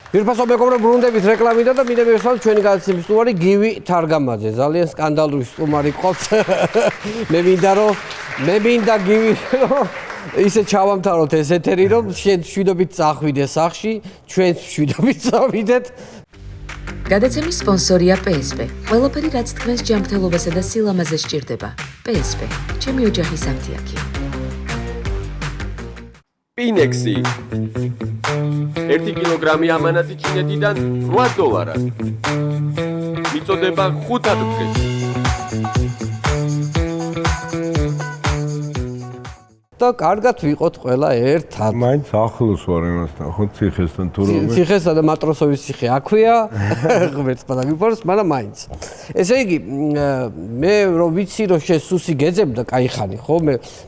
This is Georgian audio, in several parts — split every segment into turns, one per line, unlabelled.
Ძირფასო მეგობრებო, ბრუნდებით რეკლამიდან და მინდა მივესალმოთ ჩვენი გადაცემის სტუმარი გივი თარგამაძე. ძალიან სკანდალური სტუმარი ყავს. მე მინდა გივი ისე ჩავამთავროთ ეს ეთერი, რომ შენ შვიდობით წახვიდე სახში, ჩვენ შვიდობით წავიდეთ.
გადაცემის სპონსორია PSP. ყველაფერი რაც თქვენს ჯანმრთელობასა და სილამაზეს სჭირდება. PSP. ჩემი ოჯახის ამთიაქი.
Pinexi. 1 კილოგრამი ამანათი ჩინეთიდან $8. მიწოდება 5 დღეს.
და კარგად ვიყოთ ყველა ერთად.
მაინც ახლოს ვარ იმასთან, ხო ციხესთან თუ რომ
ციხესა და მატროსოვის ციხე აქვეა. ღმერთს პატაგიფორს, მაგრამ მაინც. ესე იგი, მე რომ ვიცი რომ შენ სუსი გეძებდა, კაი ხანი, ხო?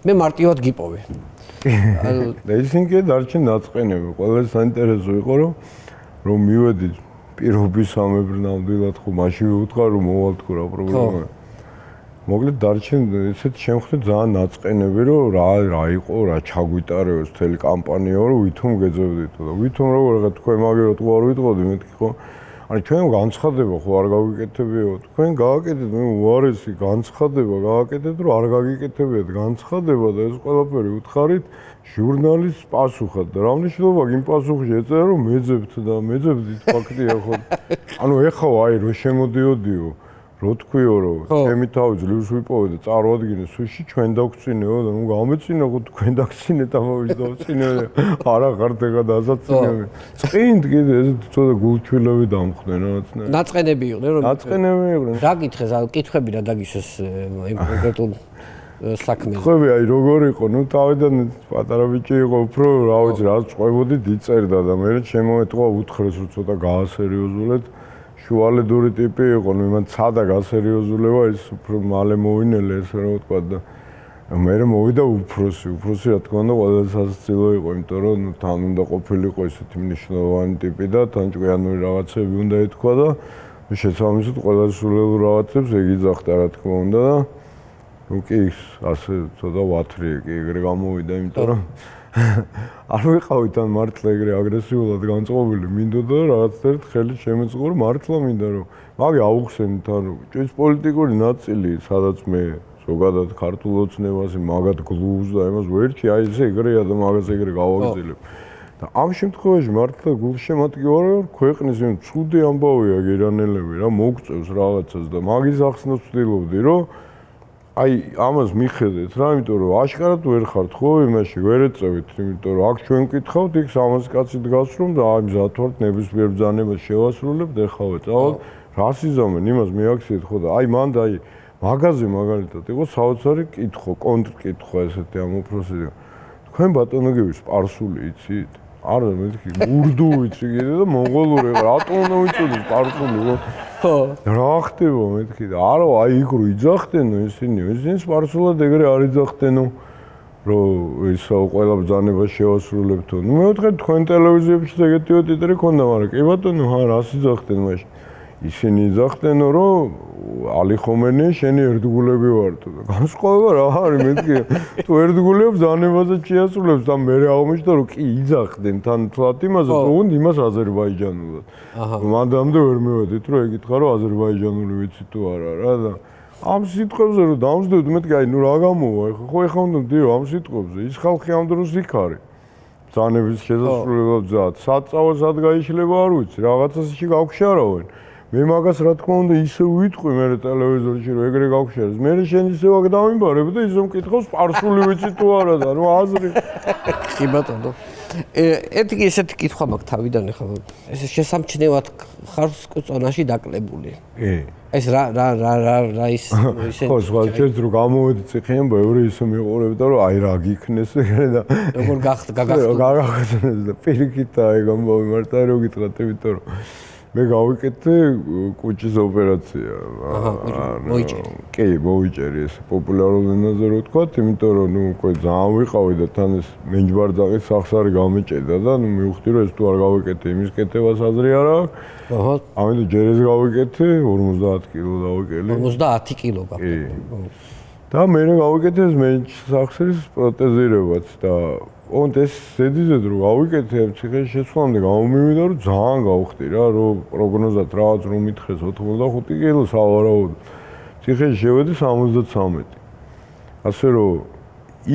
მე მარტივად გიპოვე.
და ისინი დარჩენ დაწყენები. ყველა საინტერესო იყო რომ მივედი პირობის სამებრ ნამდვილად ხო მაშინ ვუთხარ რომ მოვალ თქო რა პრობლემაა. მოკლედ დარჩენ ესეთ შემხდე ძალიან დაწყენები რომ რა იყო რა ჩაგვიტარებს თელი კამპანია რომ ვითომ გეძებდით და ვითომ როგორ თქვენ მაგერად ხო არ ვიტყოდი მეთქი ხო ანუ ჩვენ განცხადება ხო არ გავიკეთებიო თქვენ გააკეთეთ მე უარესი განცხადება გააკეთეთ რომ არ გაგიკეთებიათ განცხადება და ეს ყველაფერი უთხარით ჟურნალისტს პასუხად და რა მნიშვნელობა იმ პასუხში ეწერა რომ მეძებდით ფაქტია ხო ანუ ეხლა აი რომ შემოდიოდიო რო თქვიო რომ ჩემი თავი ძლივს ვიპოვე და წარვადგინე სუში ჩვენ დაგწინეო და ნუ გამეწინა ხო თქვენ დაგწინეთ ამავე დავწინე არა ხართ ეხა დასაცინები წინდ კიდე ეს ცოტა გულჩვილები დამხდნენ რაღაცნაირად
ნაწყენები იყვნენ რომ
ნაწყენები იყვნენ
რა გითხეს კითხვები რა დაგისვეს იმ კონკრეტულ საქმეზე
კითხვები აი როგორ იყო ნუ თავიდან პატარა ბიჭი იყო უფრო რა ვიცი რა წყვებოდით იწერდა და მე შემოეთქვა უთხრეს რომ ცოტა გაასერიოზულეთ შუალედური ტიპი იყო, ნუ იმან ცადა გასერიოზულება ის უფრო მალე მოვინელე ესე რომ ვთქვა და მე მოვიდა უფროსი რა თქმა უნდა ყველა სასაცილო იყო, იმიტომ რომ ნუ თან უნდა ყოფილიყო ესეთი მნიშვნელოვანი ტიპი და თან ჭკვიანური რაღაცები უნდა ეთქვა და შესაბამისად ყველა სულელურ რაღაცებს ეგ იძახდა რა თქმა უნდა და ნუ კი ასე ცოტა ვათრიე კი ეგრე გამოვიდა, იმიტომ რომ არ ვიყავით ან მართლა ეგრე აგრესიულად განწყობილი მინდოდა რაღაცნაირად ხელი შემეწყურო მართლა მინდა რომ მაგი აუხსენით ანუ ჭის პოლიტიკური ნაწილი სადაც მე ზოგადად ქართულ ოცნებას მაგათ გლუვს და იმას ვერჩი აი ესე ეგრეა და მაგას ეგრე გავაგრძელებ და ამ შემთხვევაში მართლა გულშემატკივარი ვარ ქვეყნის იმ ცუდი ამბავია გერანელები რა მოგწევს რაღაცას და მაგის ახსნას ვცდილობდი რომ აი ამას მიხედეთ რა, იმიტომ რომ აშკარად ვერ ხართ ხო იმაში, ვერ ეწევით, იმიტომ რომ აქ ჩვენ ვკითხავთ, იქ 300 კაცი დგას რომ და აი მზად ვართ ნებისმიერ ბრძანებას შევასრულებთ, ეხავე წავალ, რას იზამენ, იმას მიაქციეთ ხო და აი მანდ აი მაღაზი მაგალითად იყო საოცარი კითხვა, კონტრკითხვა ესეთი ამ უფროსი. თქვენ ბატონო გივი სპარსული იცით? არა მეთქი, ურდუ ვიცი კიდე და მონღოლური რატომ უნდა ვიცოდი სპარსული ხო? ხო. რა ხდება მეთქი და არა აი იქ რო იძახდენო ისინი სპარსულად ეგრე არ იძახდენო რომ ისო ყველა ბრძანება შევასრულებთო. ნუ მე ვთქვი თქვენ ტელევიზიებში ეგეთიო ტიტრი ქონდა, მაგრამ კი ბატონო, რას იძახდნენ მაშინ? ისინი იძახდენო რომ ალი ხომენი შენი ერთგულები ვართ და განსხვავება რა არის მეთქი თუ ერთგულებს ბრძანებაზე შეასრულებს და მე აღმოჩნდა რომ კი იძახდნენ თან თლათ იმაზე რომ იმას აზერბაიჯანულად. მანდამდე ვერ მივედით რომ ეკითხა რომ აზერბაიჯანული ვიცი თუ არა რა და ამ სიტყვებზე რომ დამждდები მეთქი აი ნუ რა გამოვა ხო ეხლა უნდა დიო ამ სიტყვებზე ის ხალხი ამ დროს იქ არის ბრძანების შესასრულებლად ბრძად საწავო სად გაიშლება არ ვიცი რაღაცაში გავქშარავენ მე მაგას რა თქმა უნდა ისე ვიტყვი მე ტელევიზორში რომ ეგრე გავქშარეს მე შენ ისე ვაგ დავიმბარებ და ისე მკითხავს სპარსული ვიცი თუ არა და ნუ აზრი
კი ბატონო ესეთი კითხვა მაქვს თავიდან ახლა ეს შესამჩნევად ხარ წონაში დაკლებული კი ეს რა ისე
ხო სხვა შეიძლება რომ გამოვედი ციხეან ბევრი ისე მიყურებდა რომ აი რა გიქნეს ეგრე და
როგორ გაგახსნეს
და პირიქით აი გამოვი მარტო რო გითხრათ იმიტომ რომ მე გავიკეთე კუჭის ოპერაცია.
მოიჭერი.
კი, მოვიჭერი ეს პოპულარულ ენაზე რო ვთქვა, იმიტომ რომ ნუ უკვე ძალიან ვიყავი და თან ეს მენჯბარძაღის სახსარი გამეჭედა და ნუ მივხვდი რომ ეს თუ არ გავიკეთე, იმის კეთებას აზრი არ აქვს. აჰა. ამიტომ ჯერ ეს გავიკეთე 50 კილო დავიკელი.
50 კილო გაკეთე.
და მე გავიკეთე ეს მენჯ სახსრის პროტეზირებაც და ოღონდ ეს ზედიზედ რო გავიკეთე ამ ციხეში შესვლამდე გამომივიდა რომ ძალიან გავხდი რა რომ პროგნოზად რაღაც რომ მითხეს 85 კილო სავარაუდო ციხეში შევედი 73 ასე რომ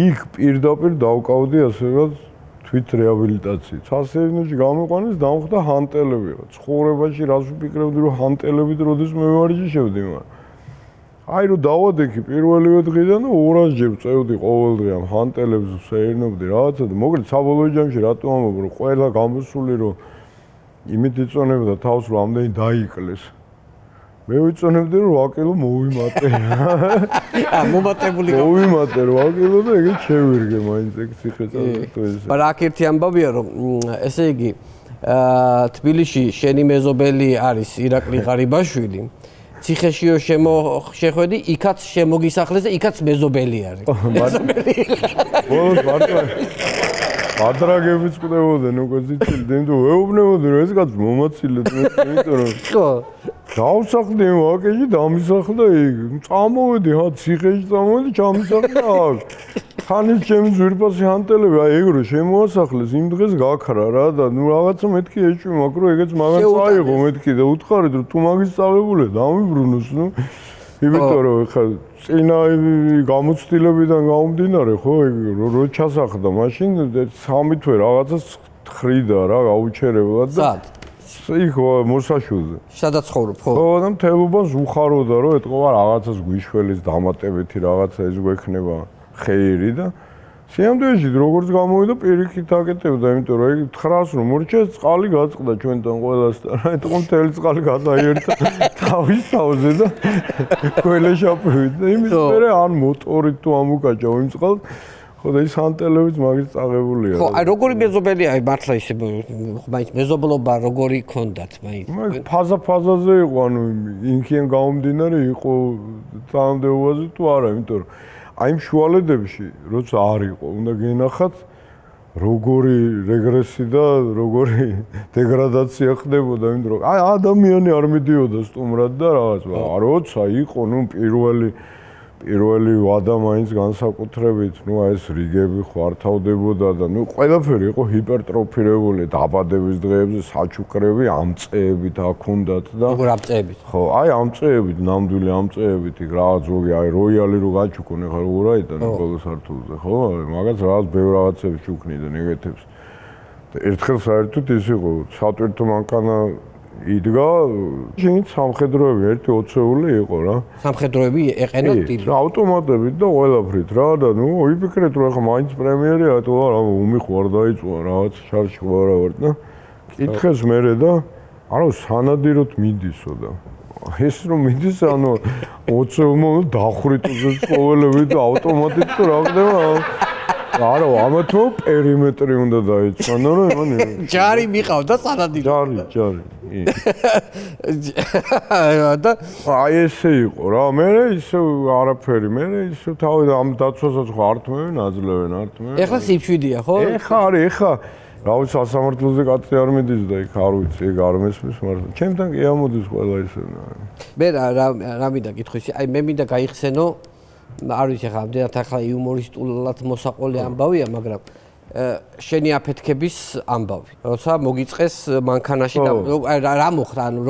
იქ პირდაპირ დავკავდი ასე რომ თვით რეაბილიტაციით სასეირნოში გამოყვანეს დამხვდა ჰანტელები რა ცხოვრებაში რას ვფიქრებდი რომ ჰანტელებით როდის მე ვარჯიშებდი მაგრამ აი რომ დავადექი პირველივე დღიდან და 200-ჯერ წევდი ყოველდღე ამ ჰანტელებს ვსეირნობდი რაღაცა და მოკლედ საბოლოო ჯამში რატომ ამბობ რომ ყველა გამოსული რომ იმით იწონებდა თავს რომ ამდენი დაიკლეს მე ვიწონებდი რომ 8 კილო მოვიმატე
მომატებული
მოვიმატე 8 კილო და ეგეთ შევირგე მაინც ეგ ციხესაც
მაგრამ აქ ერთი ამბავია რომ ესე იგი თბილისში შენი მეზობელი არის ირაკლი ღარიბაშვილი ციხეშიო შეხვედი, იქაც შემოგისახლეს და იქაც მეზობელი არის.
ბოლოს მარტრაგებიც ყდებოდნენ უკვე ძიცილ, იმიტომ ვეუბნებოდი რომ ეს კაც მომაცილეთ მე, იმიტომ რომ
ხო.
დავსახლდი ვაკეში, დამისახლდა იქ. წამოვედი ხა ციხეში წამოვედი, ჩამისახლდა აქ. ხანის ჩემი ძვირფასი ჰანტელები, აი ეგ რო შემოასახლეს, იმ დღეს გაქრა რა და ნუ რაღაცა მეთქი ეჭვი მაქვს რომ ეგეც მაგას წაიღო მეთქი და უთხარით რომ თუ მაგის წავებულე დამიბრუნოს ნუ იმიტომ რომ ხა წინა გამოცდილებიდან გამომდინარე ხო ეგ რო ჩასახდა მაშინ 3 თვე რაღაცას ხრიდა რა გაუჩერებლად და იქ მოსაშულზე
სადაც ცხოვრობ ხო
ხო და მთელობას უხაროდა რომ ეთყობა რაღაცას გვიშველის დამატებითი რაღაცა ეს გვექნება ხეირი და სიამდვილეში როგორც გამოვიდა პირიქით აკეთებდა იმიტომ რომ 900 რომ მორჩეს წყალი გაწყდა ჩვენთან ყველასთან რა ეთყო მთელი წყალი გადაიერთა თავის თავზე და კველეშაპივით და იმის მერე ან მოტორით თუ ამუკაჭა იმ წყალს ხო და ის ჰანტელებიც მაგის წაღებულია
ხო აი როგორი მეზობელია აი მართლა ისე მაინც მეზობლობა როგორი ქონდათ მაინც
ფაზაზე იყო ანუ ინქიან გამომდინარე იყო თანამდებობაზე თუ არა იმიტომ რომ აი იმ შუალედებში როცა არ იყო უნდა გენახათ როგორი რეგრესი და როგორი დეგრადაცია ხდებოდა იმიტომ რომ აი ადამიანი არ მიდიოდა სტუმრად და რაღაც როცა იყო ნუ პირველი ვადა მაინც განსაკუთრებით ნუ ეს რიგები ხوارთავდებოდა და ნუ ყველაფერი იყო ჰიპერტროფირებული დაბადების დღეებზე საჩუქრები ამწეებით აქ უნდათ და
როგორ ამწეებით
ხო აი ამწეებით ნამდვილი ამწეებით იქ რაღაც ზოგი აი როიალი რო გაჩუქონ ეხლა როგორ აიტან ყოველ სართულზე ხო მაგას რაღაც ბევრ რაღაცებს ჩუქნიდან ეგეთებს და ერთხელ საერთოდ ის იყო სატვირთო მანქანა იდგა შენით სამხედროები ერთი 20-ული იყო რა
სამხედროები ეყენა ტილი
ავტომატებით და ყველაფრით რა და ნუ ვიფიქრეთ რომ ახლა მაინც პრემიერია თუ არა უმიხوار დაიწვა რაღაც შარში ვარა ვარ და კითხეს მერე და არა სანადიროთ მიდისო და ეს რომ მიდის ანუ 20-ულმა დახვრიტუზე ყოველები და ავტომატით თუ რა ხდება არა ამათო პერიმეტრი უნდა დაიწყანო რომ იმანი
ჯარი მიყავდა სანადირო
ჯარი
და
აი ესე იყო რა მე ისე არაფერი მე ისე თავი ამ დაცვასაც ხო ართმევენ აძლევენ
ეხლა სიფშვიდია ხო
ეხა არის ეხა რა ვიცი სასამართლოზე კაცი არ მიდის და იქ არ ვიცი ეგ არ მესმის მართლა ჩემთან კი ამოდის ყველა ისე
მე რა მინდა კითხვის აი მე მინდა გაიხსენო არ ვიცი ხა ამდენად ახლა იუმორისტულად მოსაყოლე ამბავია მაგრამ შენი აფეთქების ამბავი როცა მოგიწყეს მანქანაში და რა მოხდა ანუ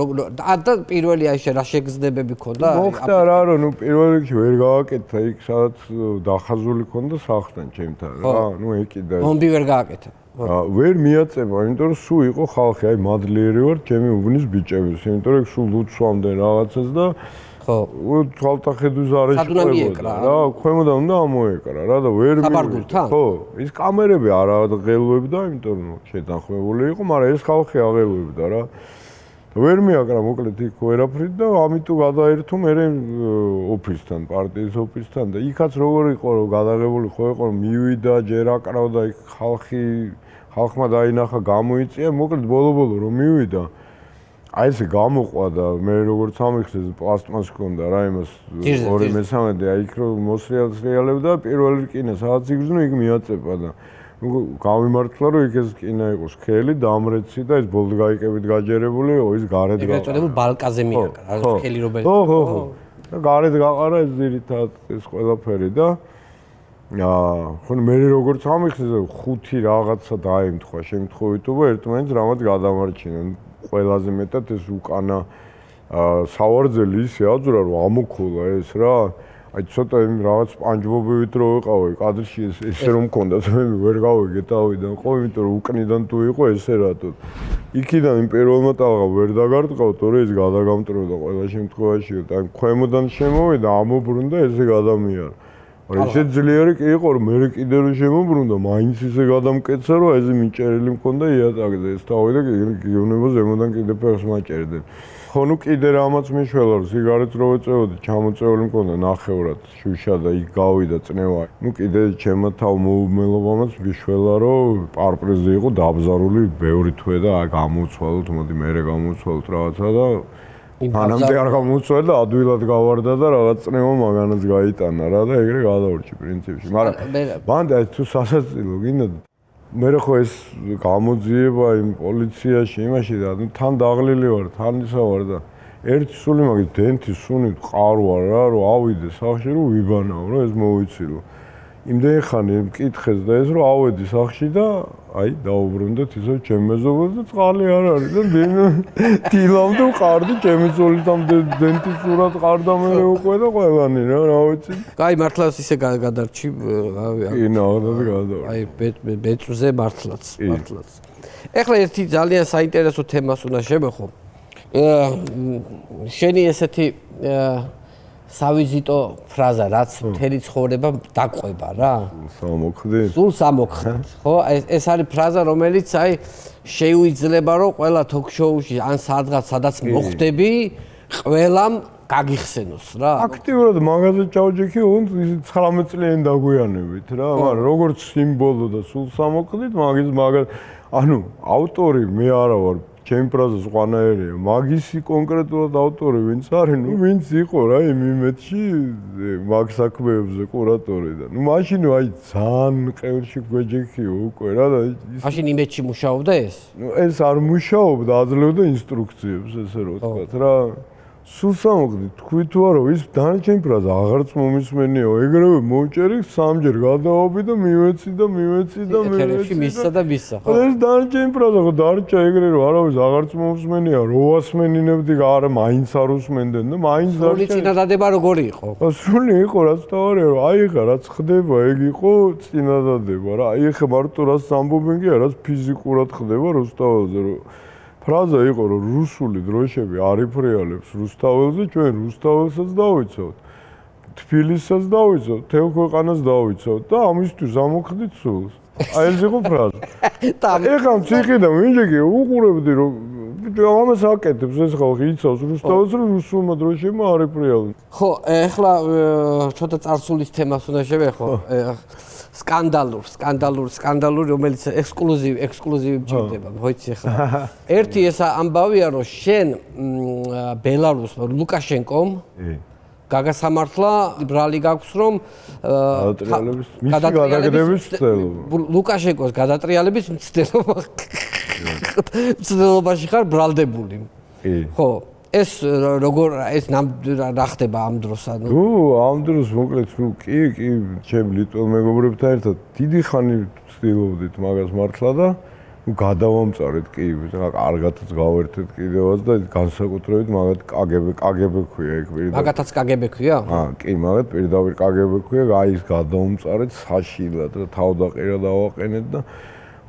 და პირველი აი რა შეგრძნებები ქონდა
მოხდა რა რომ ნუ პირველ რიგში ვერ გააკეთა იქ სადაც დახაზული ქონდა სახლთან ჩემთან რა ნუ ეკიდა
ბომბი ვერ გააკეთა
ვერ მიაწება იმიტომ რომ სულ იყო ხალხი აი მადლიერი ვარ ჩემი უბნის ბიჭები იმიტომ რომ სულ უცვამდნენ რაღაცას და ხო თვალთახედვის არეში
ხდებოდა
რა ქვემოდან უნდა ამოეკრა რა და ვერ ხო ის კამერები არ აღელვებდა იმიტომ რომ შეთანხმებული იყო მაგრამ ეს ხალხი აღელვებდა რა ვერ მიაკრა მოკლედ იქ ვერაფრით და ამიტომ გადაერთო მე ოფისთან პარტიის ოფისთან და იქაც როგორ იყო რომ გადაღებული ხო იყო მივიდა ჯერ აკრავდა იქ ხალხმა დაინახა გამოიწია მოკლედ ბოლო-ბოლო რომ მივიდა აი ესე გამოყვა და მე როგორც ამიხსენე პლასტმასი ქონდა რა იმას 2/3 აი იქ რომ მოსრიალებდა პირველი რკინა სადაც იგრძნო იქ მიაწება და გავიმართლა რომ იქ ეს რკინა იყო სქელი დამრეცი და ეს ბოლოდ გაიკებით გაჯერებული ის გარეთ
გაყარა ეგ ეწოდება ბალკაზე მიაკრა რა სქელი რომელი
ხო და გარეთ გაყარა ეს ძირითადად ეს ყველაფერი და ხო მე როგორც ამიხსნა 5 რაღაცა დაემთხვა შემთხვევითობა ერთმანეთს რამაც გადამარჩინენ ყველაზე მეტად ეს უკანა სავარძელი ისე აძურა რომ ამოქოლა ეს რა აი ცოტა იმ რაღაც პანჯბობივით რო ვიყავი კადრში ესე რომ მქონდა მე ვერ გავიგე თავიდან ხო იმიტომ რომ უკნიდან თუ იყო ესე რატო იქიდან იმ პირველმა ტალღა ვერ დაგარტყავ თორე ეს გადაგამტროდა ყველა შემთხვევაში და ქვემოდან შემოვიდა ამობრუნდა ესე გადამიარა ისე ძლიერი კი იყო რომ მე კიდე რომ შემოbrunდა მაინც ისე გადამკეცა რომ ეს მიჭერილი მქონდა იატაკზე ეს თავი და გეუბნება ზემოდან კიდე ფეხს მაჭერდნენ ხო ნუ კიდე რამაც მიშველა რომ სიგარეტს რო ეწევოდი ჩამოწეული მქონდა ნახევრად შუშა და იქ გავიდა წნევა ნუ კიდე ჩემო თავ მოუმელობამაც მიშველა რომ პარპრეზი იყო დაბზარული ბევრი თვე და გამოცვალოთ მოდი მე გამოცვალოთ რაღაცა და მანამდე არ გამოცვალე და ადვილად გავარდა და რაღაც წნევა მაგანაც გაიტანა რა და ეგრე გადავარჩი პრინციპში მაგრამ მანდ აი თუ სასაცილო გინდა მე ხო ეს გამოძიება იმ პოლიციაში იმაში და თან დაღლილი ვარ თან ისა ვარ და ერთი სული მაგის დენთი სუნი ყარვა რა რომ ავიდე სახში რომ ვიბანაო რა ეს მოვიცილო იმდენი ხანი მკითხეს და ეს რომ ავედი სახში და აი დაუბრუნდეთ ისე ჩემ მეზობელს და წყალი არ არის და დილამდე ვყარდი ჩემი ზოლიდან დენთი სურად ყარდა მე უკვე და ყველანი რა ვიცი
კაი მართლაც ისე გადარჩი
კი ნახდათ გადავარ
აი ბეწვზე მართლაც ეხლა ერთი ძალიან საინტერესო თემას უნდა შევეხო შენი ესეთი სავიზიტო ფრაზა რაც მთელი ცხოვრება დაყვება რა
სამოხდი
სულ სამოხდი ხო ეს არის ფრაზა რომელიც აი შეუძლება რომ ყველა თოქ-შოუში ან სადაც მოხვდები ყველამ გაგიხსენოს რა
აქტიურად მაგაზე ჩავჯექი 19 წლიანი დაგვიანებით რა მაგრამ როგორც სიმბოლო და სულ სამოხდით მაგის ანუ ავტორი მე არა ვარ ჩემ ფრაზას ყანაერია მაგისი კონკრეტულად ავტორი ვინც არის ნუ ვინც იყო რა იმ იმედში მაგ საქმეებზე კურატორი და ნუ მაშინ აი ძალიან ყელში გვეჯექიო უკვე რა და
მაშინ იმედში მუშაობდა ეს
ნუ ეს არ მუშაობდა აძლევდა ინსტრუქციებს ესე რომ ვთქვათ რა სულ სამოხდი თქვი თუ არა ის დანარჩენი ფრაზა აღარც მომისმენიო ეგრევე მოვჭერი სამჯერ გადავაბი და მივეცი
ეთერებში მისცა და მისცა
ხო ეს დანარჩენი ფრაზა ხო დარჩა ეგრე რომ არავის აღარც მომისმენია რო ასმენინებდი არა მაინც არ უსმენდნენ და მაინც დარჩა
სული წინადადება როგორი იყო
სული იყო რაც თავარია რომ აი ხა რაც ხდება ეგ იყო წინადადება რა აი ხა მარტო რაც ამბობენ კი რაც ფიზიკურად ხდება რუსთაველზე რომ ფრაზა იყო რომ რუსული დროშები არიფრიალებს რუსთაველზე ჩვენ რუსთაველსაც დავიცავთ თბილისსაც დავიცავთ თელ ქვეყანას დავიცავთ და ამისთვის ამოხდით სულს აი ეს იყო ფრაზა ეხლა ციხიდან ვინჯექი უყურებდი რომ ამას აკეთებს ეს ხალხი იცავს რუსთაველს რომ რუსულმა დროშებმა არიფრიალებს
ხო ეხლა ცოტა წარსულის თემას უნდა შევეხო სკანდალური რომელიც ექსკლუზივი მჭირდება მოიცი ახლა ერთი ეს ამბავია რომ შენ ბელარუსმა ლუკაშენკომ გაგასამართლა ბრალი გაქვს რომ
გადატრიალების მცდელობა
ლუკაშენკოს გადატრიალების მცდელობაში ხარ ბრალდებული ხო ეს როგორ ეს რა ხდება ამ დროს ანუ
ამ დროს მოკლედ კი ჩემ ლიტველ მეგობრებთან ერთად დიდი ხანი ვცდილობდით მაგას მართლა და გადავამწარეთ კი კარგადაც გავერთეთ კიდევაც და განსაკუთრებით მაგათ კგბ ქვია ეგ პირდაპირ
მაგათაც კგბ ქვია
კი მაგათ პირდაპირ კგბ ქვია აი ის გადავამწარეთ საშილად და თავდაყირა დავაყენეთ და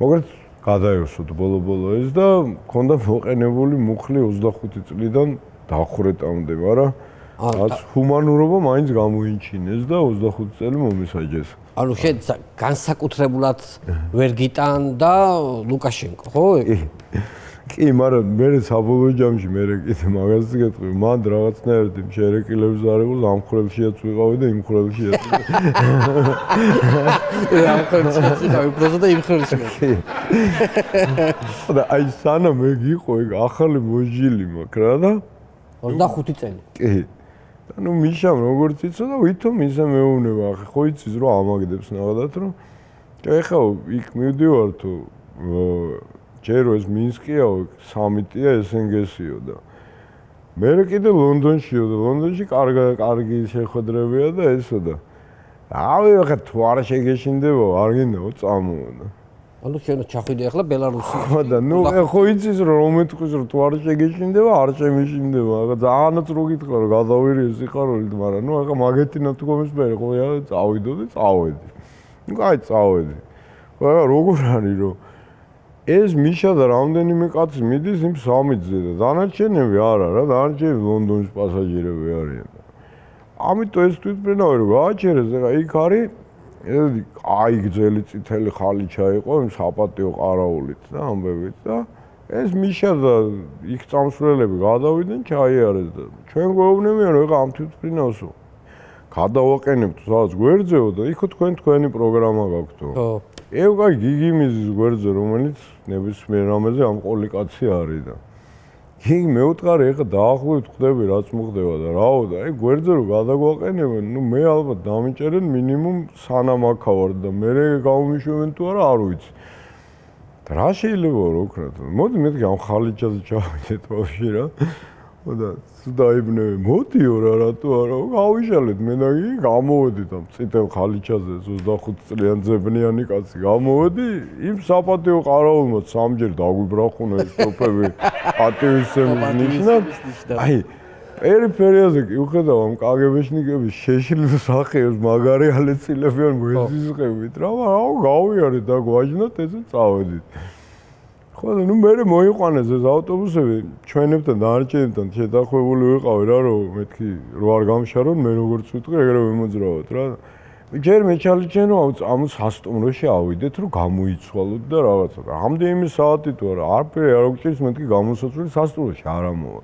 მოკლედ გადაევსოთ ბოლო ეს და მქონდა მოყენებული მუხლი 25 წლიდან დახურეტამდე, მაგრამ რაც ჰუმანურობა მაინც გამოინჩინეს და 25 წელი მომისაჯეს.
ანუ შენ განსაკუთრებულად ვერ გიტანდა ლუკაშენკო, ხო?
კი, მაგრამ მე საბოლოო ჯამში მე კიდე მაგას გეტყვი, მან რაღაცნაირად იმ შერეკილებს არ იყო, ამ ხვრელშიაც ვიყავი და იმ ხვრელშიაც.
ამ ხვრელშიაც ვიყავი, უბრალოდ იმ ხვრელშიაც.
და აი სანამ მე გიყო ეგ ახალი მოჟილი მაქვს რა და
25 წელი.
კი. ანუ მიშამ როგორც იცოდა, ვითომ ისე მეუბნება, ახლა ხო იცის რომ ამაგდებს ნახადათ რომ ეხლა იქ მივდივარ თუ ჯერო ეს მინსკია, სამიტია SNG-სიო და მე კიდე ლონდონშიო და ლონდონში კარგი შეხვედრებია და ესო და რავი, ხა თუ არ შეგეშინდება, არ გინდაო წამოვიდა.
ანუ შენ ჩახვიდე ახლა ბელარუსი.
ხო და ნუ ხო იცის რომ მეთქვის რომ თუ არ შეგეშინდება, არ შემიშინდება. ახლა ძალიანაც რო გითხრა რომ გადავირიე სიხარულით, მაგრამ ნუ ახლა მაგეთინა თუ კომისმერი ხო წავიდო და წავედი. ნუ კაი წავედი. ხო როგორ არის რომ ეს მიშა და რამდენიმე კაცი მიდის იმ სამიძზე და დანარჩენები არა რა, დანარჩენები ლონდონის პასაჟირები არიან. ამიტომ ეს თვითმფრინავი რომ გააჩერეს, ეხა იქ არის აი გძელი წითელი ხალიჩა იყო იმ საპატიო ყარაულით და ამბებით და ეს მიშა და იქ წამსვლელები გადავიდნენ ჩაიარეს და ჩვენ გვეუბნებიან რომ ეხა ამ თვითმფრინავს გადავაყენებთ სადაც გვერდზეო და იქ თქვენი პროგრამა გაქვთო.
ხო.
ევგა გიგიმიზის გვერდზე რომელიც ნებისმიერ რამეზე ამ კოლიკაცი არის და იქ მეუთხარი ეხა დაახლოებით ხვდები რაც მოხდება და რაო და აი გვერდზე რო გადაგვაყენებენ ნუ მე ალბათ დამიჭერენ მინიმუმ სანამ აქავარ და მე გამომიშვებენ თუ არა არ ვიცი და რა შეიძლება რო ვქნათ მოდი მეთქი ამ ხალიჩაზე ჩავიდეთ ბავშვი რა და დაიბნები მოდიო რა რატო არა გავიშალეთ მე და იგი გამოვედით ამ წითელ ხალიჩაზე 25 წლიანი ძებნიანი კაცი გამოვედი იმ საპატიო ყარაულმა სამჯერ დაგვიბრახუნა ეს ტოფები პატივისცემის ნიშნად აი პერიფერიაზე კი უხედავ ამ კგბ-შნიკების შეშლილ სახეებს მაგარი ალეცილებიან გვეზისყებით რა გავიარეთ და გვაჯნოთ ესე წავედით ხო და ნუ მე მოიყვანეს ეს ავტობუსები ჩვენებთან დანარჩენებთან შედახვეული ვიყავი რა რომ მეთქი რო არ გამშარონ მე როგორც ვიტყვი ეგრევე მოძრავოთ რა ჯერ მეჩალიჩენ რომ ამ სასტუმროში ავიდეთ რომ გამოიცვალოთ და რაღაცა რამდენიმე საათი თუ არა არაფერი არ გვჭირს მეთქი გამოსაცვლელი სასტუმროში არ ამოვალ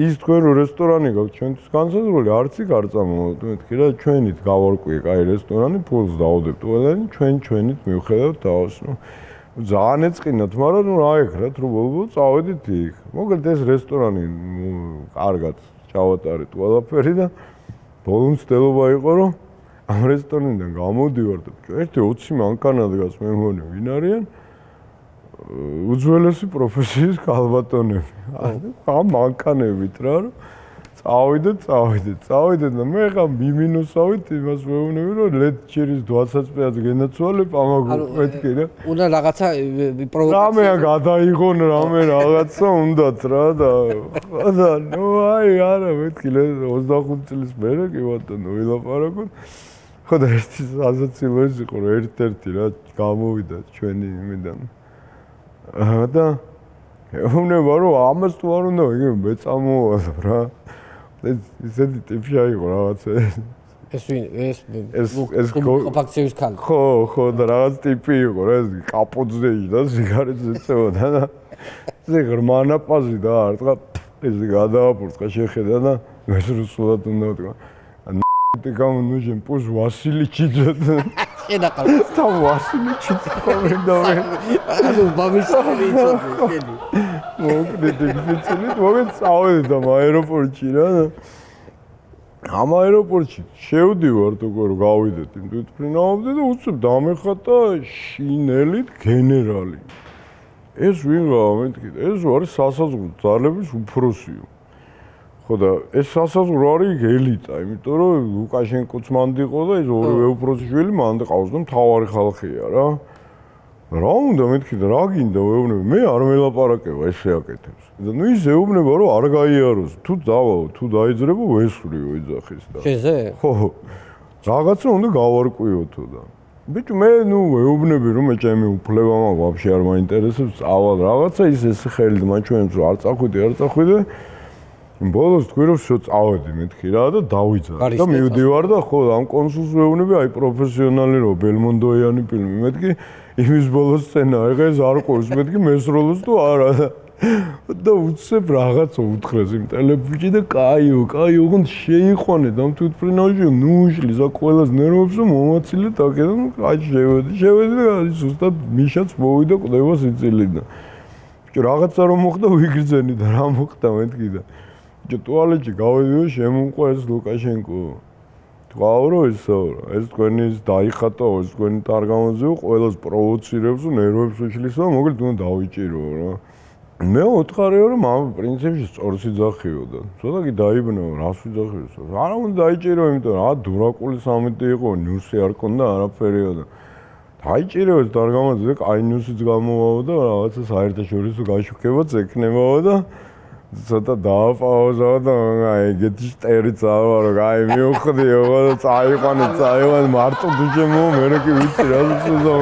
ის თქვენ რო რესტორანი გაქვთ ჩვენთვის განსაზღვრული არც იქ არ წამოვიდეთ მეთქი რა ჩვენით გავარკვიე კაი რესტორანი ფულს დავდებთ ყველანი ჩვენით მივხედავთ თავს ნუ ძალიან ეწყინათ, მაგრამ ნუ რა ეკრათ, რომ ბოლო წავედით იქ. მოკლედ ეს რესტორანი კარგად ჩავატარეთ ყველაფერი და ბოლო მცდელობა იყო, რომ ამ რესტორნიდან გამოდივარ და ერთი 20 მანქანა დგას მე მგონი ვინ არიან? უძველესი პროფესიის ქალბატონები. ამ მანქანებით რა, რომ წავიდეთ და მე ხა მიმინუსავით იმას ვეუბნები რომ ლედჩერის 20-ს გენაცვალებ ამაგო მეთქი რა
უნდა რაღაცა
რამეა გადაიღონ რამე რაღაცა უნდათ რა და ნუ აი არა მეთქი 25 წლის მერე კი ბატონო ვილაპარაკოთ ხო და ერთი საზაცილო ის იყო რომ ერთ-ერთი რა გამოვიდა ჩვენი იმიდან და ეუბნება რომ ამას თუ არ უნდა იგი მე წამოვალ რა ესეთი ტიპი აიღო რაღაცა
ეს ოფაქციის ქალი
ხო და რაღაც ტიპი იყო რა ეს კაპოძზე და სიგარეტს ეწევოდა და ეს ღრმანაპაზი და არტყა ეს გადააპურწა შეხედა და ეს რუსულად უნდა ვთქვა ты кому нужен пусть Василичиძე
შედაყავ
და Василичიძე კომენტავე
ანუ ბაბისები იცოდი
მოკლედ მოგეთ წავედით ამ აეროპორტში რა ამ აეროპორტში შევდივართ უკვე რომ გავიდეთ იმ თვითმფრინავამდე და უცებ დამეხატა შინელით გენერალი ეს ვინ რა მეთქი ეს არის სასაზღვრო ძალების უფროსიო ხო და ეს სასაზღვრო არის ელიტა, იმიტომ რომ ლუკაშენკოც მანდ იყო და ეს ორივე უფროსი შვილი მანდ ყავს და მთავარი ხალხია რა. რა უნდა მეთქი და რა გინდა ვეუბნები, მე არ მელაპარაკება ეს შეაკეთებს. და ნუ ის ეუბნება რომ არ გაიაროს, თუ დავაო, თუ დაიძრებო ვესვლიო ეძახის და.
შეზე?
ხო. რაღაცა უნდა გავარკვიოთო და. ბიჭო მე ნუ ვეუბნები რომ მე ჩემი უფლება მაქვს, ვაფშე არ მაინტერესებს, წავალ რაღაცა ის ხელით მაჩვენებს რომ არ წახვიდე ბოლოს თქვი რომ შო წავედი მეთქი რა და დავიძრა და მივდივარ და ხო ამ კონსულს ვეუბნები აი პროფესიონალი რო ბელმონდოიანი ფილმი მეთქი იმის ბოლოს სცენა ეხა ეს არ ყოფს მეთქი მესროლოს თუ არა და უცებ რაღაცა უთხრეს იმ ტელეფონში და კაიო ოღონდ შეიყვანეთ ამ თვითმფრინავში ნუ უშლის აქ ყველას ნერვებს მომაცილეთ აქედან აი შევედი და ზუსტად მიშაც მოვიდა ყდება სიცილიდან ბიჭო რაღაცა რომ მოხდა ვიგრძენი და რა მოხდა მეთქი და ტუალეტში გავედიო შემოუყვა ეს ლუკაშენკო თქვაო რომ ეს თქვენი დაიხატა ეს თქვენი ტარგამოძეო ყველას პროვოცირებს ու ნერვებს უშლის და მოკლედ უნდა დავიჭირო რა მე ვთხარიო რომ ამ პრინციპში სწორს იძახიო და ცოტა კი დაიბნეო რას ვიძახიო არა უნდა დაიჭირო იმიტომ რა დურაკული სამიტი იყო ნიუსი არ ქონდა არაფერია და დაიჭირო ეს დარგამაზე კაი ნიუსიც გამოვაო და რაღაცა საერთაშორისო გაშუქებაც ექნებაო და ცოტა დააპაუზა და აი ეგეთი შტერიც არ ვარო აი მივხვდიო და წაიყვანე მარტო დუჯემო მე კი ვიცი რა უცოდა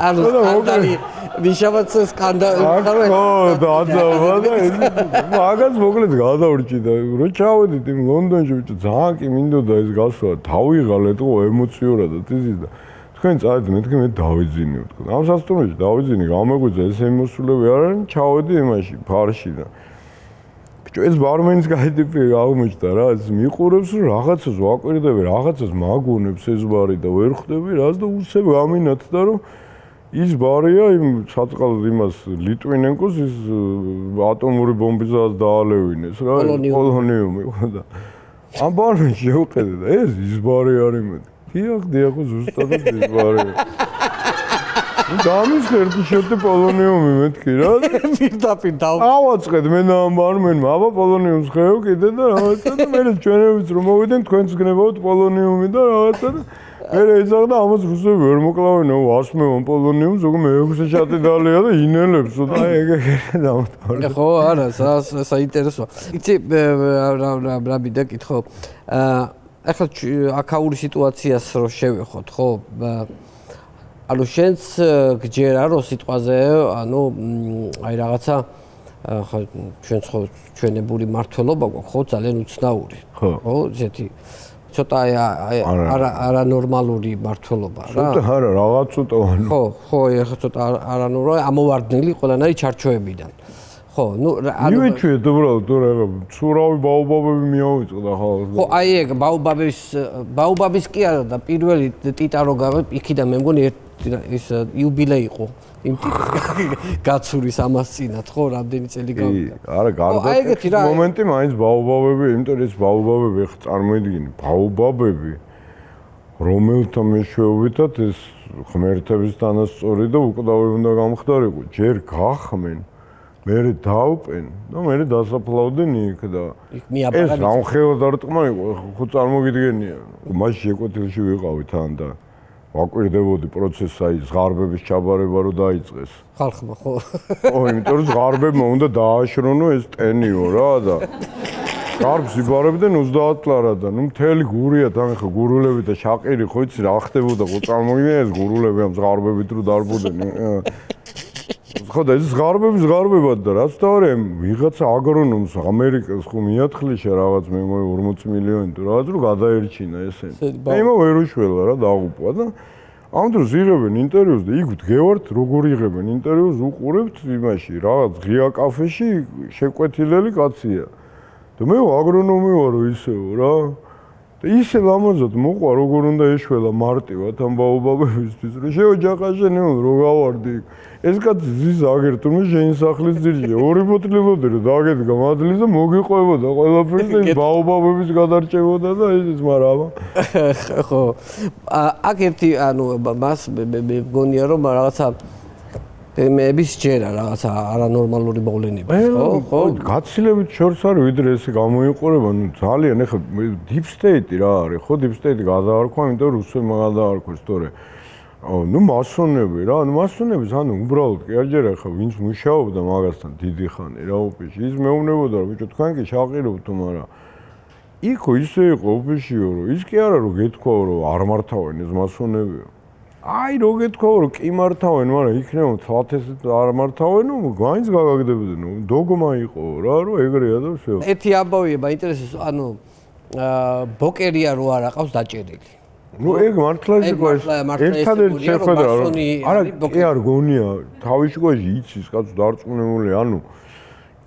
ანუ სკანდალი ვიშავაც სკანდალი
ხო დაძაბა და მაგას მოკლედ გადავრჩი და რო ჩავედით იმ ლონდონში ბიჭო ძალიან კი მინდოდა ეს გასვლა დავიღალეთ ხო ემოციურადაც იზის და თქვენ წავედით მეთქი მე დავიძინე თქო ამ სასტუმროში დავიძინე გამეგვიძა ეს ემოსულები არ არის ჩავედი იმაში ფარში და ბიჭო ეს ბარმენის გაიდები აღმოჩნდა რა ეს მიყურებს რომ რაღაცას ვაკვირდები რაღაცას მაგონებს ეს ბარი და ვერ ხვდები რას და უსებ გამინათ და რომ ის ბარია იმ საწყალოდ იმას ლიტვინენკოს ის ატომური ბომბისას დაალევინეს რა პოლონიუმი ხო და ამ ბარში შევხედე და ეს ის ბარი არის მე დიახ ზუსტად ის ბარი დამის ხერდი შევდე პოლონიუმი მეთქი რა
პირდაპირ
ავაწყეთ მე და ამ ბარმენმა აბა პოლონიუმს ხეო კიდე და რაღაცა და მე ჩვენებიც რომ მოვიდნენ თქვენც გნებავთ პოლონიუმი და რაღაცა და მე ეძახდა ამას რუსები ვერ მოკლავენო 100 მევან პოლონიუმს ზოგ მე-6 შატი დალია და ინელებსო და ეგ დამთავრდა
ხო არა საინტერესოა იცი რა მიდა კითხო ახლა აქაური სიტუაციას რო შევეხოთ ხო ანუ შენს გჯერა რომ სიტყვაზე ანუ აი რაღაცა ხო ჩვენც ხო ჩვენებული მართლობა გვაქვს ხო ძალიან უცნაური ხო ესეთი ცოტა არანორმალური მართლობა რა
ცოტა არა რაღაც ცოტა
ხო ეხლა ცოტა არანორმალური ამოვარდნილი ყველანაირი ჩარჩოებიდან ხო ნუ
მივეჩვიეთ უბრალოდ თუ რა ცურავი ბაობაბები მიავიწყდა ხალხს
ხო აი ეგ ბაობაბის კი არა და პირველი ტიტა რო იქიდან მე მგონი ის იუბილეი იყო იმ გაცურის ამას წინათ ხო რამდენი წელი გავიდა
არა გარდა მომენტი მაინც ბაობაბები იმიტომ ეს ბაობაბები ხ წარმოიდგინე ბაობაბები რომელთა მეშვეობითაც ეს ღმერთების თანასწორი და უკვდავი უნდა გამხდარიყო ჯერ გახმენ მე დავპენ და მე დასაფლავდნენ იქ და ეს რამხელა დარტყმა იყო ხო წარმოგიდგენია მაშინ შეკვეთილში ვიყავი თან და ვაკვირდებოდი პროცესს აი ზღარბების ჩაბარება რო დაიწყეს
ხალხმა ხო
იმიტომ რომ ზღარბებმა უნდა დააშრონო ეს ტენიო რა და ზღარბს იბარებდნენ 30 ლარად და ნუ მთელი გურია თან ხა გურულები და შაყირი ხო იცი რა ხდებოდა ხო წარმოგიდგენია ეს გურულები ამ ზღარბებით რო დარბოდნენ ხო და ეს ზღარბებად და რაც თავი ვიღაცა აგრონომს ამერიკას ხო მიათხრიშა რაღაც მე 40 მილიონი თუ რაღაც რო გადაერჩინა ესენი მე იმო ვერ უშველა რა დაღუპვა და ამ დროს იღებენ ინტერვიუს და იქ ვდგევართ როგორ იღებენ ინტერვიუს უყურებთ იმაში რაღაც ღია კაფეში შეკვეთილელი კაცია და მე აგრონომი ვარო ისეო რა და ისე ლამაზად მოყვა როგორ უნდა ეშველა მარტივად ამ ბაობაბებისთვის რომ შეოჯახაშენეულ რო გავარდი ეს კაცი ზის აგერ თუმე შენ სახლის ძირში ორი ბოთლილოდი რომ დაგედგა მადლის და მოგიყვებოდა ყველაფერი და ბაობაბების გადარჩევოდა და ეს მაგრამ
ხო აქ ერთი ანუ მას მე გონია რომ რაღაცა მეების ჯერა რაღაცა არანორმალური მოვლენები ხო
გაცილებით შორს არის ვიდრე ეს გამოიყურება ნუ ძალიან ეხა deep state რა არის ხო deep state გადაარქვა იმიტომ რომ რუსებმა გადაარქვეს თორე ნუ მასონები რა ნუ მასონების ანუ უბრალოდ კი არ ჯერა ხა ვინც მუშაობდა მაგასთან დიდი ხანი რა ოფისში ის მეუბნებოდა რომ ბიჭო თქვენ კი შაყირობთ მაგრამ იქო ისე იყო ოფისშიო რომ ის კი არა რომ გეთქვაო რომ არ მართავენ ეს მასონებიო აი რო გეთქვაო რომ კი მართავენ მაგრამ იქნება თვალთესეთ არ მართავენო გვაინც გაგაგდებოდნო დოგმა იყო რა რომ ეგრეა და всё
ერთი ამბავია მაინტერესებს ანუ ბოკერია რო არ აყავს დაჭერილი
ნუ ეგ მართლა იყო ეს ერთადერთი შეხვედრა რომ არა კი არ გონია თავისუფლად იცის კაცო დარწმუნებული ანუ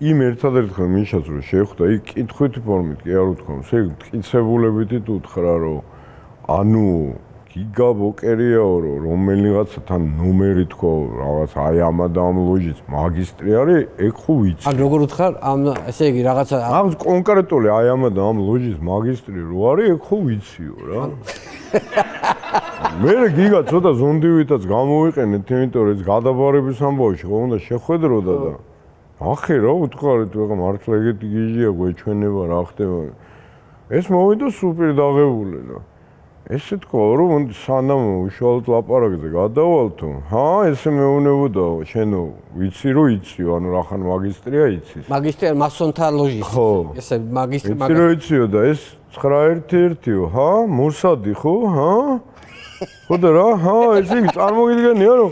იმ ერთადერთ ხელ მიშას რომ შეხვდა იქ კითხვით ფორმით კი არ უთქვამს ეგ მტკიცებულებითი უთხრა რომ ანუ გიგა ბოკერიაო რომელიღაცა თან ნომერი თქვა რაღაც აი ამა და ამ ლოჟის მაგისტრი არის ეგ ხო ვიცი
ან როგორ უთხარ ამ ესე იგი რაღაცა
ამ კონკრეტული აი ამა და ამ ლოჟის მაგისტრი რო არის ეგ ხო ვიციო რა მე გიგა ცოტა ზონდივითაც გამოვიყენეთ, იმიტომ რომ ეს გადაბარების ამბავში ხო უნდა შეხვედროდა და ახე რა უთხარით, ვიღა მართლა ეგეთი გიჟია გვეჩვენება რა ხდება. ეს მოვიდა სუპერ დაღებული და ესე თქვა რომ სანამ უშუალოდ ლაპარაკზე გადავალთო, ესე მეუნებოდა შენო ვიცი რომ იციო, ანუ რახან მაგისტრია იცის.
მაგისტრი მასონთა ლოჟის.
ხო.
ესე მაგისტრი
ვიცი რომ იციო და ეს 911-იო, მოსადი ხო, ხო და რა, ეს იგი წარმოგიდგენია რომ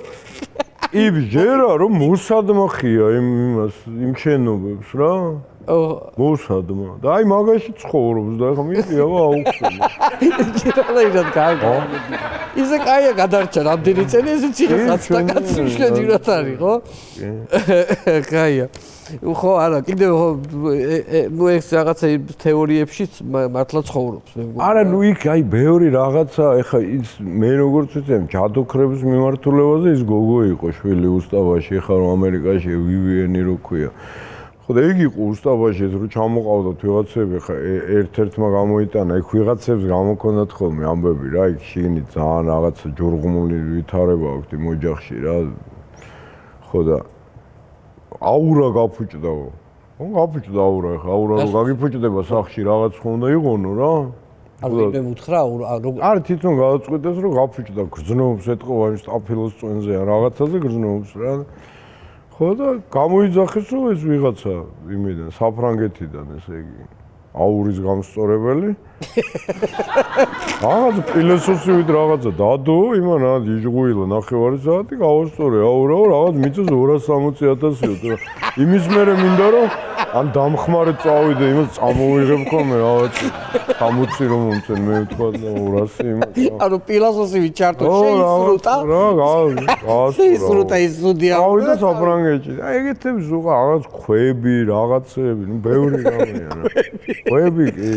იბჟერა რომ მოსადმა ხია იმ შენობებს რა. მოსადმა. და აი მაგაში ცხოვრობს და ეხლა მიყია აუხსნა.
ჯერალაიდან კარგი. ისე კაია გადარჩა რამდენი წელი ესე ციხესაც და კაცი მშვენივრად არის ხო? კაია. ხო არა კიდევ ნუ ეს რაღაცა თეორიებშიც მართლა ცხოვრობს მე მგონი.
არა ნუ იქ აი ბევრი რაღაცა ეხლა ის მე როგორც ვიცი ჯადოქრების მიმართულებაზე ის გოგო იყო შვილი უსტავაში ეხლა რომ ამერიკაში ვივიენი რო ქვია. ხო და იგი იყო უსტავაში რომ ჩამოყავდათ ვიღაცები ხა ერთ-ერთმა გამოიტანა იქ ვიღაცებს გამოქონდათ ხოლმე ამბები რა იქ შიგნით ძალიან რაღაცა ჯურღმული ვითარება აქვს იმ ოჯახში რა ხო და აურა გაფუჭდაო ხო გაფუჭდა აურა ხა აურა რო გაგიფუჭდება სახში რაღაც ხო უნდა იყონო რა
ანუ მე მუთხრა
არ თვითონ გადაწყვეტეს რომ გაფუჭდა გრძნობს ეთყობა ის აფილოს წვენზე რაღაცაზე გრძნობს რა ხო და გამოიძახეს რომ ეს ვიღაცა იმიდან საფრანგეთიდან ესე იგი აურის გამსწორებელი რაღაც ფილოსოფიით რაღაცა დადო იმან იჟღუილა ნახევარი საათი გავასწორე აურაო რაღაც მიწეს 260,000-იო იმის მერე მინდა რომ ან დამხმარე წავიდე იმას წამოვიღებ ხოლმე რაღაც 60 რომ მომწენ მე ვთქვა 200 იმას
ანუ ფილოსოფი ჩარტო შეისრულა
რა
შეისრულა ის ზუდია
ავიდა საფრანგეთში აი ეგეთებს უყა რაღაც ხვები რაღაცები ნუ ბევრი რამეა რა ხვები კი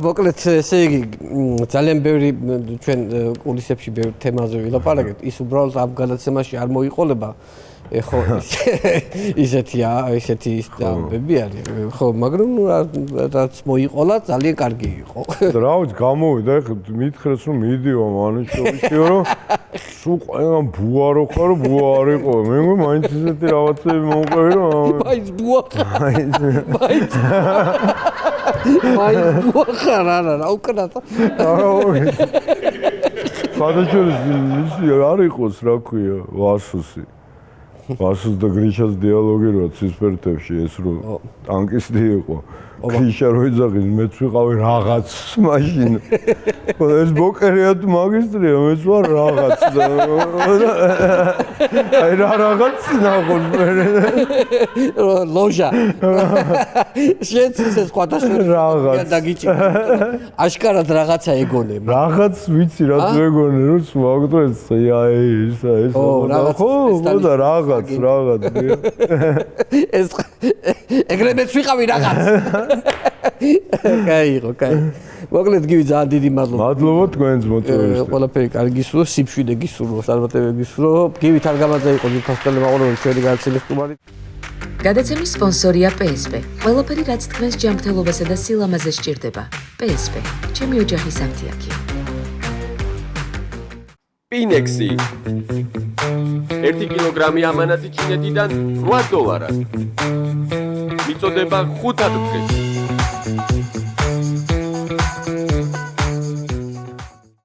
მოკლედ ესე იგი ძალიან ბევრი ჩვენ კულისებში ბევრ თემაზე ვილაპარაკეთ ის უბრალოდ ამ განაცემაში არ მოიყოლება ხო ისეთი ამბები არის ხო მაგრამ რაც მოიყოლა ძალიან კარგი იყო
რა ვიცი გამოვიდა ეხლა მითხრეს რომ მიდიო მანუშოვიჩიო რომ სულ ყველამ ბუა რო ხარ ბუა არ იყო მე მგონი მაინც ისეთი რაღაცები მომყვევი რომ
მაინც ბუა მაინც ბუა ხარ არა უკნათ
გადაჭერს ისი არ იყოს რა ქვია ვასუს და გრიშას დიალოგი რო ცისფერტებში ეს რო ტანკისტი იყო გრიშა რო იძახის მეც ვიყავი რაღაც მაშინ ხო ეს ბოკერია თუ მაგისტრია მეც ვარ რაღაც და აი რა რაღაც ნახოს მე
ლოჟა შეც ეს ყვათაშორი
რაღაც
დაგიჭი აშკარად რაღაცა ეგონე
რაღაც ვიცი რა თუ ეგონე რომ მაგდრო ეს ხო და რაღაც
ეს ეგრემეც ვიყავი რაღაც კაი მოკლედ გივი ძალიან დიდი მადლობა
მადლობა თქვენს მოწვევისთვის
ყველაფერი კარგი გისურვო სიფშვიდე გისურვო წარმატებები გისურვო გივი თარგამაძე იყო ფასტელი მაყურებელი ჩვენი განაცემის სტუმარი
გადაცემის სპონსორია PSP. ყველაფერი რაც თქვენს ჯანმრთელობასა და სილამაზეს სჭირდება. PSP. ჩემი ოჯახის ამთიაქი.
Pinexi 1 კილოგრამი ამანათი ჩინეთიდან $8. მიწოდება 5 დღეს.